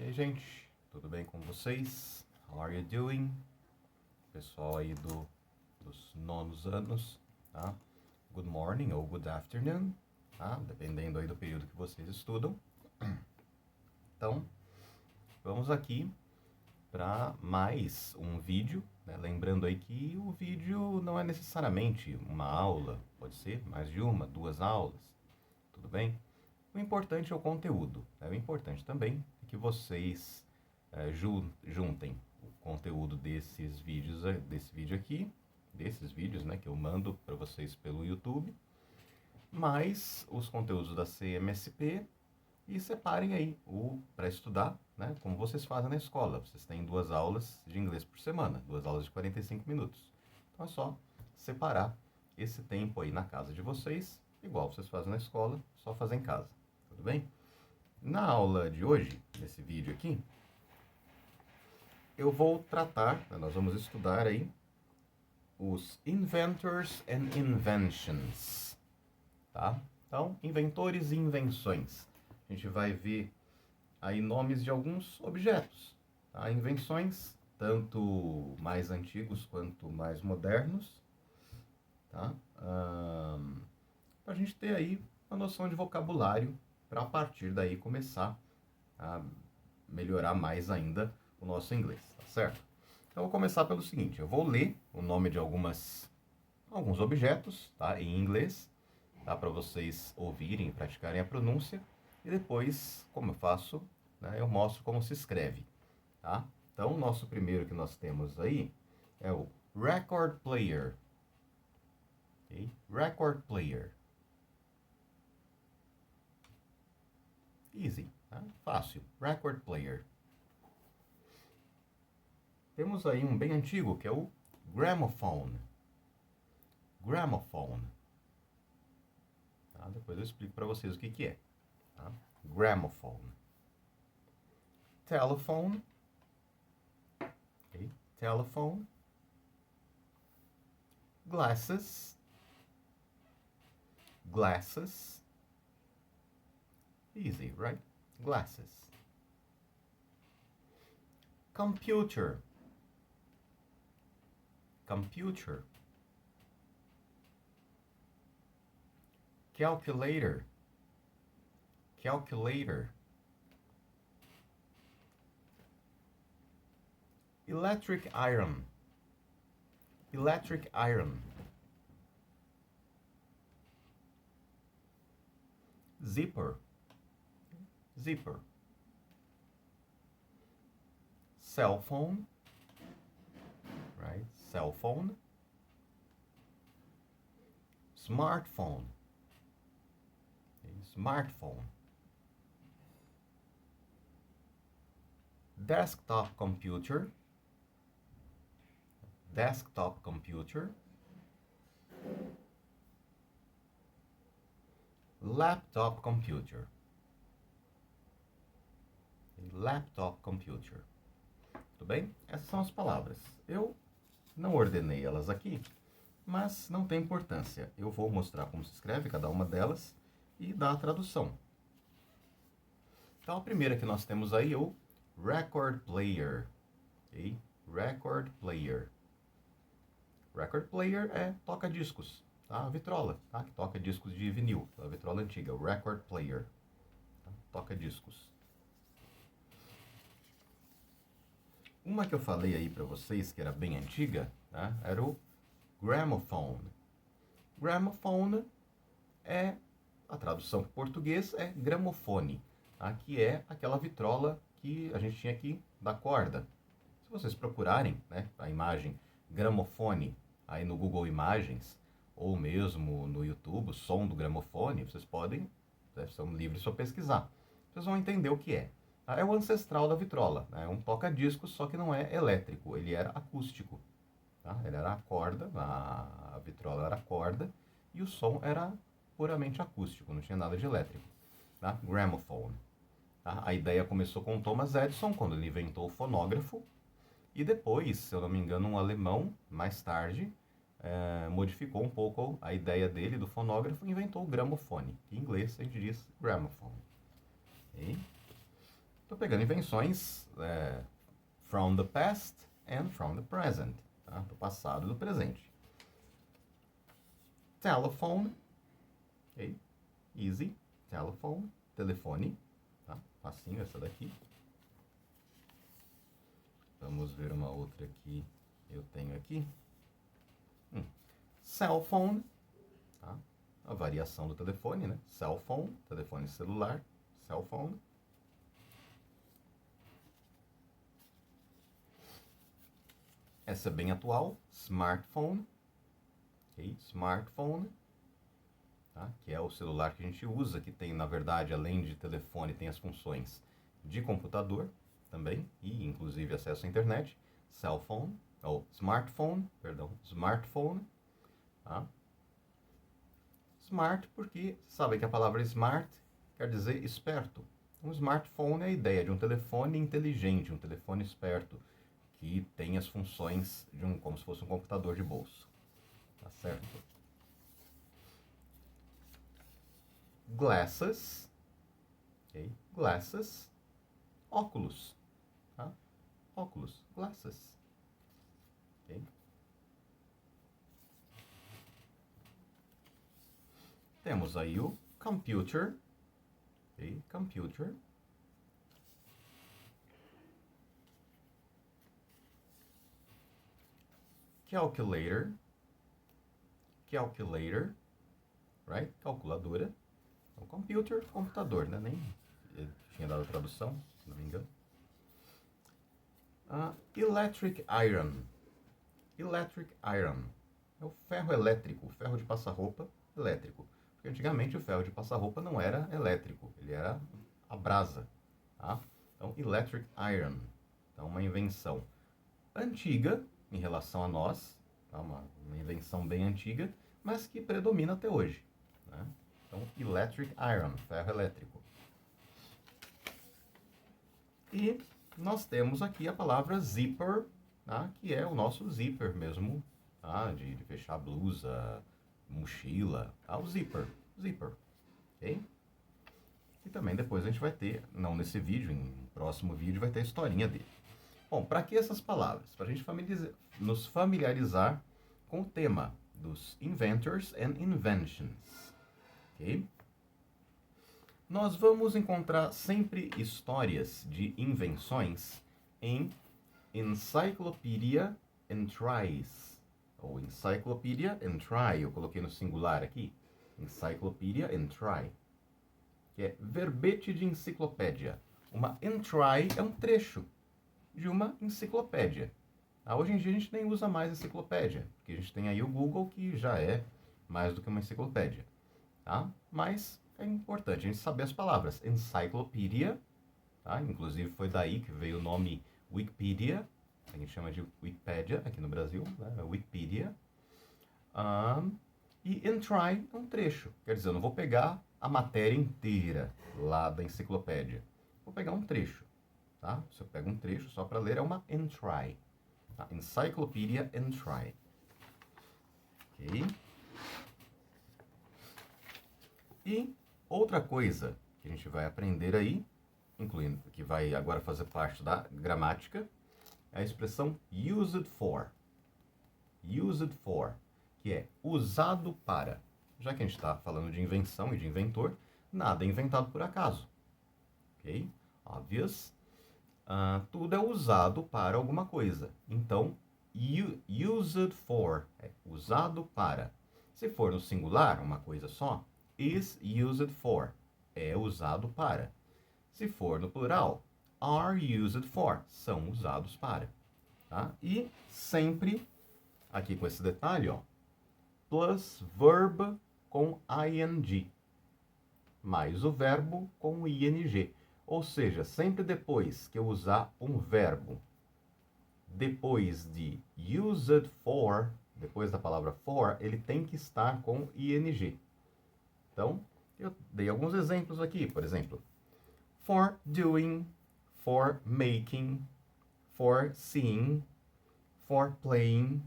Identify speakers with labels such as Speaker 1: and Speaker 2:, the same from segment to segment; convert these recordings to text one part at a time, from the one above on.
Speaker 1: aí, gente, tudo bem com vocês? How are you doing? Pessoal aí dos nonos anos, tá? Good morning ou good afternoon, tá? Dependendo aí do período que vocês estudam. Então, vamos aqui para mais um vídeo, né? Lembrando aí que o vídeo não é necessariamente uma aula, pode ser mais de uma, duas aulas, tudo bem? O importante é o conteúdo, né? O importante também é que vocês juntem o conteúdo desses vídeos, desse vídeo aqui, desses vídeos, né, que eu mando para vocês pelo YouTube, mais os conteúdos da CMSP e separem aí o para estudar, né, como vocês fazem na escola. Vocês têm 2 aulas de inglês por semana, 2 aulas de 45 minutos. Então é só separar esse tempo aí na casa de vocês, igual vocês fazem na escola, só fazer em casa. Tudo bem? Na aula de hoje, nesse vídeo aqui, eu vou tratar, nós vamos estudar aí os inventors and inventions, tá? Então, inventores e invenções. A gente vai ver aí nomes de alguns objetos, tá? Invenções, tanto mais antigos quanto mais modernos, tá? Para a gente ter aí uma noção de vocabulário, para a partir daí começar a melhorar mais ainda o nosso inglês, tá certo? Então, eu vou começar pelo seguinte, eu vou ler o nome de alguns objetos, tá, em inglês, tá, para vocês ouvirem e praticarem a pronúncia, e depois, como eu faço, né, eu mostro como se escreve, tá? Então, o nosso primeiro que nós temos aí é o record player, okay? Record player. Easy, tá? Fácil, record player. Temos aí um bem antigo, que é o gramophone. Gramophone. Tá? Depois eu explico para vocês o que é. Tá? Gramophone. Telephone. Okay. Telephone. Glasses. Glasses. Easy, right? Glasses. Computer. Computer. Calculator. Calculator. Electric iron. Electric iron. Zipper. Zipper. Cell phone. Right? Cell phone. Smartphone. Smartphone. Desktop computer. Desktop computer. Laptop computer. Laptop computer. Tudo bem? Essas são as palavras. Eu não ordenei elas aqui, mas não tem importância. Eu vou mostrar como se escreve cada uma delas e dar a tradução. Então, a primeira que nós temos aí é o record player. Okay? Record player. Record player é toca-discos, tá? A vitrola, tá? Que toca discos de vinil, a vitrola antiga, o record player. Tá? Toca-discos. Uma que eu falei aí para vocês, que era bem antiga, tá? Era o gramophone. Gramophone é, a tradução para português é gramofone, tá? Que é aquela vitrola que a gente tinha aqui da corda. Se vocês procurarem, né, a imagem gramofone aí no Google Imagens, ou mesmo no YouTube, o som do gramofone, vocês podem, são livres para pesquisar. Vocês vão entender o que é. É o ancestral da vitrola, né? É um toca-discos, só que não é elétrico, ele era acústico. Tá? Ele era a corda, a vitrola era a corda, e o som era puramente acústico, não tinha nada de elétrico. Tá? Gramophone. Tá? A ideia começou com Thomas Edison, quando ele inventou o fonógrafo, e depois, se eu não me engano, um alemão, mais tarde, modificou um pouco a ideia dele do fonógrafo e inventou o gramofone. Em inglês a gente diz gramophone. Okay? Estou pegando invenções from the past and from the present, tá? Do passado e do presente. Telephone, ok? Easy, telephone, telefone, tá? Facinho essa daqui. Vamos ver uma outra que eu tenho aqui. Cell phone, tá? A variação do telefone, né? Cell phone, telefone celular, cell phone. Essa é bem atual, smartphone, ok? Smartphone, tá? Que é o celular que a gente usa, que tem, na verdade, além de telefone, tem as funções de computador também, e inclusive acesso à internet. Cell phone, ou smartphone, perdão, smartphone, tá? Smart porque sabem que a palavra smart quer dizer esperto. Um smartphone é a ideia de um telefone inteligente, um telefone esperto, que tem as funções de como se fosse um computador de bolso. Tá certo? Glasses, ok? Glasses, óculos, tá? Óculos, glasses, ok? Temos aí o computer, ok? Computer. Calculator, calculator, right? Calculadora. Então, computer, computador, né? Nem tinha dado a tradução, se não me engano. Electric iron. Electric iron. É o ferro elétrico, o ferro de passar roupa elétrico. Porque antigamente o ferro de passar roupa não era elétrico, ele era a brasa. Tá? Então, electric iron. Então, uma invenção antiga em relação a nós, tá? Uma invenção bem antiga, mas que predomina até hoje. Né? Então, electric iron, ferro elétrico. E nós temos aqui a palavra zipper, tá? Que é o nosso zíper mesmo, tá? De fechar a blusa, mochila, tá? O zíper, ok? E também depois a gente vai ter, não nesse vídeo, em próximo vídeo vai ter a historinha dele. Bom, para que essas palavras? Para a gente nos familiarizar com o tema dos inventors and inventions, ok? Nós vamos encontrar sempre histórias de invenções em Encyclopedia Entries, ou Encyclopedia Entry, eu coloquei no singular aqui, Encyclopedia Entry, que é verbete de enciclopédia. Uma entry é um trecho de uma enciclopédia. Hoje em dia a gente nem usa mais enciclopédia, porque a gente tem aí o Google, que já é mais do que uma enciclopédia. Tá? Mas é importante a gente saber as palavras. Encyclopedia, tá? Inclusive foi daí que veio o nome Wikipedia, a gente chama de Wikipedia aqui no Brasil, né? Wikipedia. E entry é um trecho, quer dizer, eu não vou pegar a matéria inteira lá da enciclopédia, vou pegar um trecho. Tá? Se eu pego um trecho só para ler, é uma entry. Tá? Encyclopedia Entry. Ok? E outra coisa que a gente vai aprender aí, incluindo que vai agora fazer parte da gramática, é a expressão used for. Used for, que é usado para. Já que a gente está falando de invenção e de inventor, nada é inventado por acaso. Ok? Obvious. Tudo é usado para alguma coisa. Então, used for é usado para. Se for no singular, uma coisa só, is used for é usado para. Se for no plural, are used for são usados para. Tá? E sempre, aqui com esse detalhe, ó, plus verb com ing, mais o verbo com ing. Ou seja, sempre depois que eu usar um verbo, depois de used for, depois da palavra for, ele tem que estar com ing. Então, eu dei alguns exemplos aqui, por exemplo, for doing, for making, for seeing, for playing,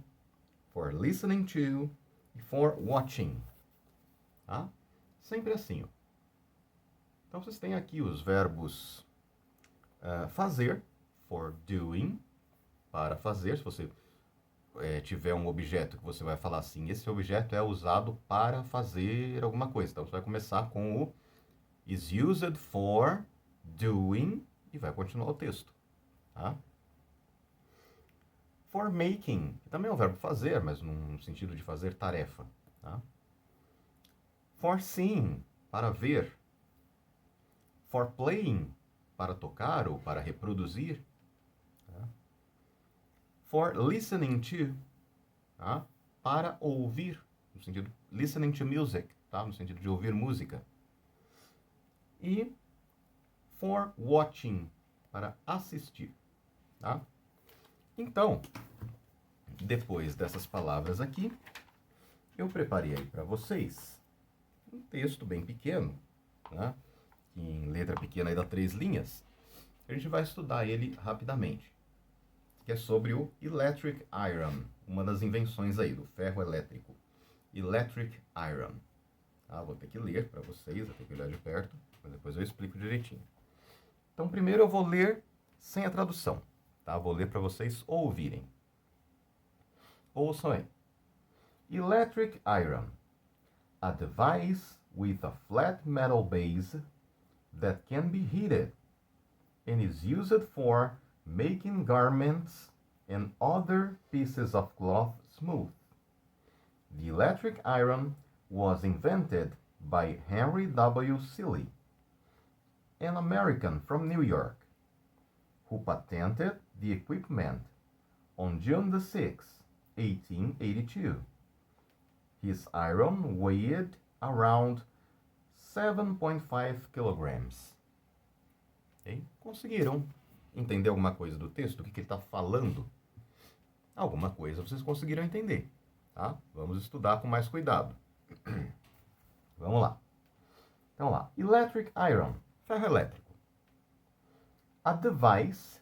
Speaker 1: for listening to, for watching. Tá? Sempre assim, ó. Então, vocês têm aqui os verbos Fazer, for doing, para fazer. Se você tiver um objeto que você vai falar assim, esse objeto é usado para fazer alguma coisa. Então, você vai começar com o is used for doing e vai continuar o texto. Tá? For making, que também é um verbo fazer, mas num sentido de fazer tarefa. Tá? For seeing, para ver. For playing, para tocar ou para reproduzir. Tá? For listening to, tá? Para ouvir, no sentido listening to music, tá? No sentido de ouvir música. E for watching, para assistir. Tá? Então, depois dessas palavras aqui, eu preparei aí para vocês um texto bem pequeno, né? Em letra pequena aí dá 3 linhas. A gente vai estudar ele rapidamente, que é sobre o electric iron, uma das invenções aí do ferro elétrico. Electric iron. Tá? Vou ter que ler para vocês, vou ter que olhar de perto, mas depois eu explico direitinho. Então, primeiro eu vou ler sem a tradução, tá? Vou ler para vocês ouvirem. Ouçam aí. Electric iron. A device with a flat metal base that can be heated and is used for making garments and other pieces of cloth smooth. The electric iron was invented by Henry W. Seeley, an American from New York, who patented the equipment on June 6, 1882. His iron weighed around 7.5 kilograms. Okay? Conseguiram entender alguma coisa do texto? O que ele está falando? Alguma coisa vocês conseguiram entender. Tá? Vamos estudar com mais cuidado. Vamos lá. Então lá. Electric iron. Ferro elétrico. A device.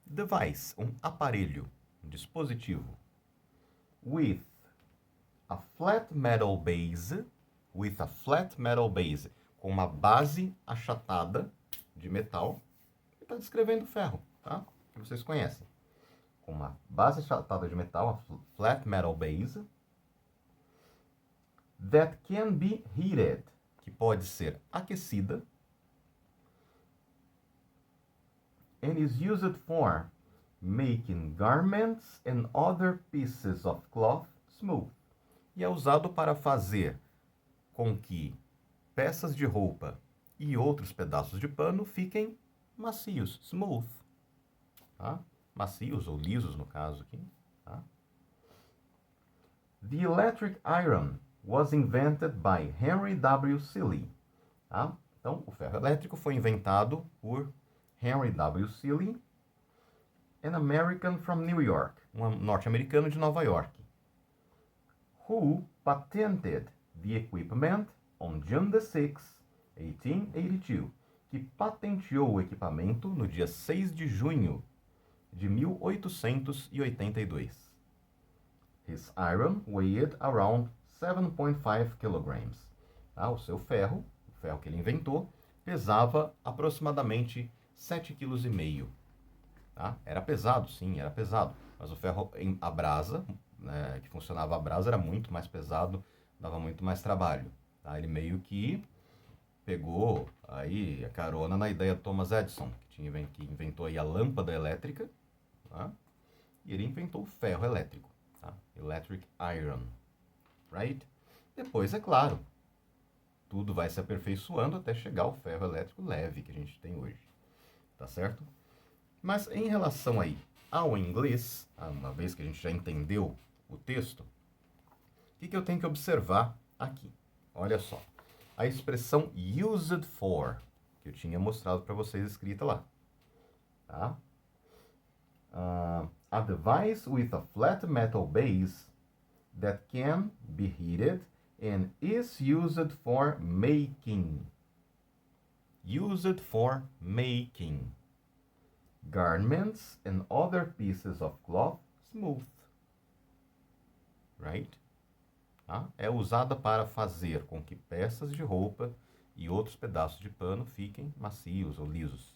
Speaker 1: Device. Um aparelho. Um dispositivo. With a flat metal base. With a flat metal base. Com uma base achatada de metal. Ele está descrevendo ferro. Tá? Que vocês conhecem. Com uma base achatada de metal. A flat metal base. That can be heated. Que pode ser aquecida. And is used for making garments and other pieces of cloth smooth. E é usado para fazer com que peças de roupa e outros pedaços de pano fiquem macios, smooth. Tá? Macios ou lisos, no caso aqui. Tá? The electric iron was invented by Henry W. Seeley. Tá? Então, o ferro elétrico foi inventado por Henry W. Seeley, an American from New York, um norte-americano de Nova York, who patented the equipment on June 6, 1882, que patenteou o equipamento no dia 6 de junho de 1882. His iron weighed around 7.5 kilograms. Tá? O seu ferro, o ferro que ele inventou, pesava aproximadamente 7,5 kg. Tá? Era pesado, sim, era pesado. Mas o ferro a brasa, né, que funcionava a brasa, era muito mais pesado, dava muito mais trabalho. Tá? Ele meio que pegou aí a carona na ideia de Thomas Edison, que inventou aí a lâmpada elétrica, tá? E ele inventou o ferro elétrico, tá? Electric iron, right? Depois, é claro, tudo vai se aperfeiçoando até chegar ao ferro elétrico leve que a gente tem hoje, tá certo? Mas em relação aí ao inglês, uma vez que a gente já entendeu o texto, o que eu tenho que observar aqui? Olha só, a expressão used for, que eu tinha mostrado para vocês escrita lá. Tá? A device with a flat metal base that can be heated and is used for making. Used for making garments and other pieces of cloth smooth. Right? Tá? É usada para fazer com que peças de roupa e outros pedaços de pano fiquem macios ou lisos.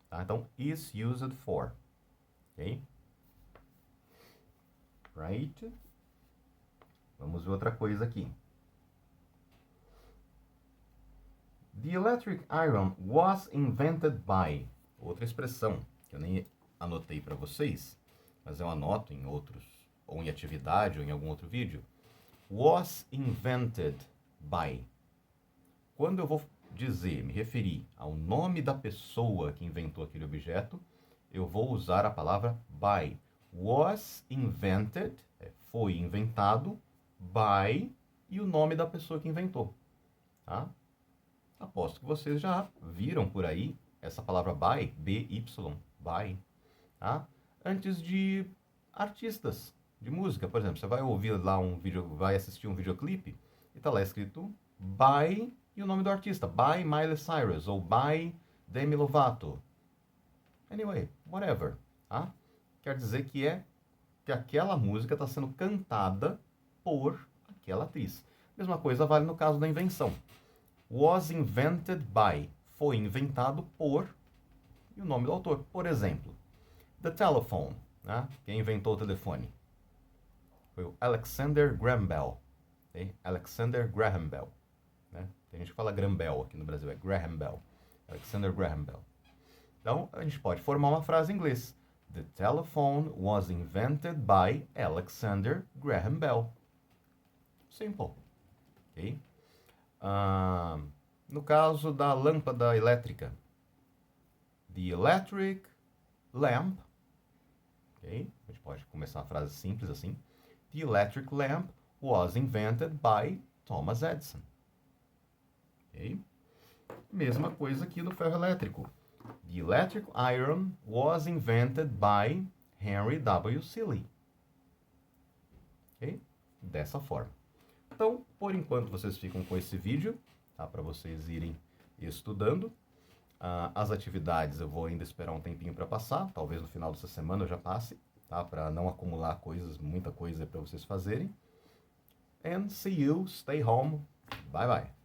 Speaker 1: Tá? Então, is used for. Ok? Right? Vamos ver outra coisa aqui. The electric iron was invented by. Outra expressão que eu nem anotei para vocês, mas eu anoto em outros, ou em atividade, ou em algum outro vídeo. Was invented by. Quando eu vou dizer, me referir ao nome da pessoa que inventou aquele objeto, eu vou usar a palavra by. Was invented, foi inventado, by, e o nome da pessoa que inventou. Tá? Aposto que vocês já viram por aí essa palavra by, B-Y, by. Tá? Antes de artistas de música, por exemplo, você vai ouvir lá um vídeo, vai assistir um videoclipe e tá lá escrito by e o nome do artista, by Miley Cyrus ou by Demi Lovato. Anyway, whatever. Tá? Quer dizer que aquela música está sendo cantada por aquela atriz. Mesma coisa vale no caso da invenção. Was invented by. Foi inventado por. E o nome do autor. Por exemplo, the telephone. Né? Quem inventou o telefone? Foi o Alexander Graham Bell. Okay? Alexander Graham Bell. Né? Tem gente que fala Graham Bell aqui no Brasil. É Graham Bell. Alexander Graham Bell. Então, a gente pode formar uma frase em inglês. The telephone was invented by Alexander Graham Bell. Simple. Ok? No caso da lâmpada elétrica. The electric lamp. Ok? A gente pode começar uma frase simples assim. The electric lamp was invented by Thomas Edison. Ok? Mesma coisa aqui no ferro elétrico. The electric iron was invented by Henry W. Seeley. Ok? Dessa forma. Então, por enquanto, vocês ficam com esse vídeo, tá? Para vocês irem estudando. As atividades eu vou ainda esperar um tempinho para passar. Talvez no final dessa semana eu já passe, tá? Para não acumular coisas, muita coisa para vocês fazerem. And see you, stay home. Bye, bye.